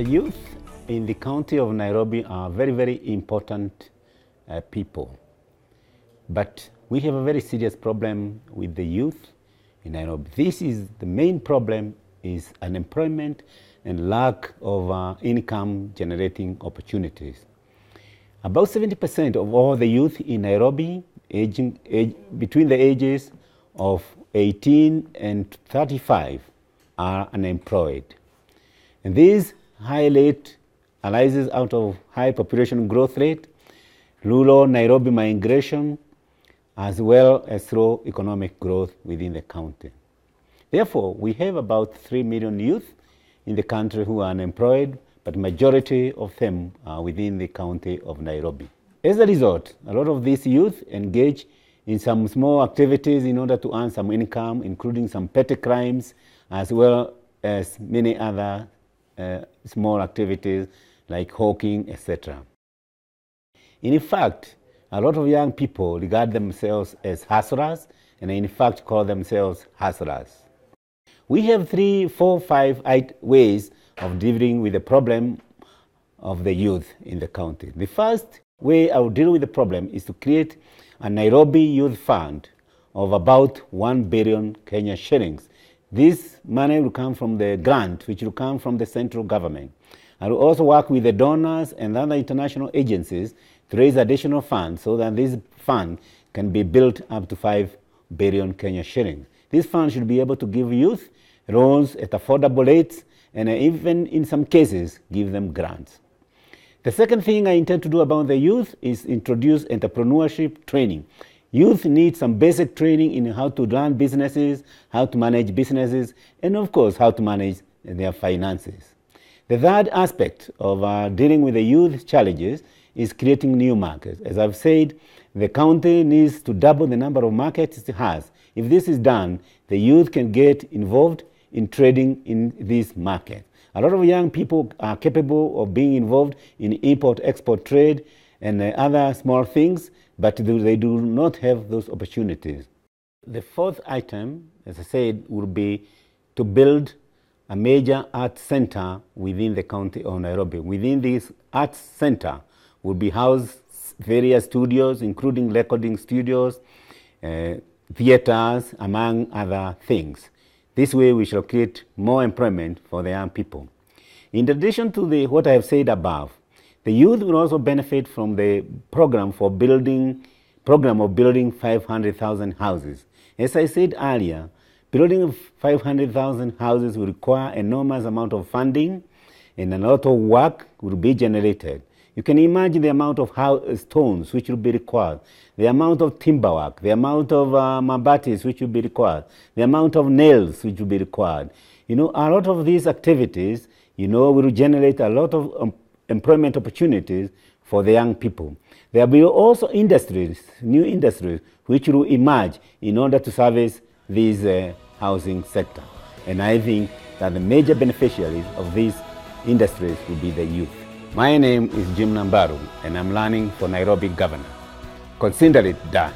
The youth in the county of Nairobi are very, very important people. But we have a very serious problem with the youth in Nairobi. This is the main problem, is unemployment and lack of income generating opportunities. About 70% of all the youth in Nairobi between the ages of 18 and 35 are unemployed. And this high rate arises out of high population growth rate, rural Nairobi migration, as well as slow economic growth within the county. Therefore, we have about 3 million youth in the country who are unemployed, but majority of them are within the county of Nairobi. As a result, a lot of these youth engage in some small activities in order to earn some income, including some petty crimes, as well as many other small activities like hawking, etc. In fact, a lot of young people regard themselves as hustlers and in fact call themselves hustlers. We have 3, 4, 5 ways of dealing with the problem of the youth in the county. The first way I will deal with the problem is to create a Nairobi Youth Fund of about 1 billion Kenya shillings. This money will come from the grant, which will come from the central government. I will also work with the donors and other international agencies to raise additional funds so that this fund can be built up to 5 billion Kenya shillings. This fund should be able to give youth loans at affordable rates and even in some cases give them grants. The second thing I intend to do about the youth is introduce entrepreneurship training. Youth need some basic training in how to run businesses, how to manage businesses, and of course, how to manage their finances. The third aspect of dealing with the youth challenges is creating new markets. As I've said, the county needs to double the number of markets it has. If this is done, the youth can get involved in trading in this market. A lot of young people are capable of being involved in import-export trade and other small things, but they do not have those opportunities. The fourth item, as I said, would be to build a major arts center within the county of Nairobi. Within this arts center would be housed various studios, including recording studios, theaters, among other things. This way we shall create more employment for the young people. In addition to what I have said above, the youth will also benefit from the program of building 500,000 houses. As I said earlier, building 500,000 houses will require enormous amount of funding and a lot of work will be generated. You can imagine the amount of stones which will be required, the amount of timber work, the amount of mabatis which will be required, the amount of nails which will be required. A lot of these activities, will generate a lot of employment opportunities for the young people. There will be also new industries, which will emerge in order to service this housing sector. And I think that the major beneficiaries of these industries will be the youth. My name is Jim Nambaru, and I'm running for Nairobi Governor. Consider it done.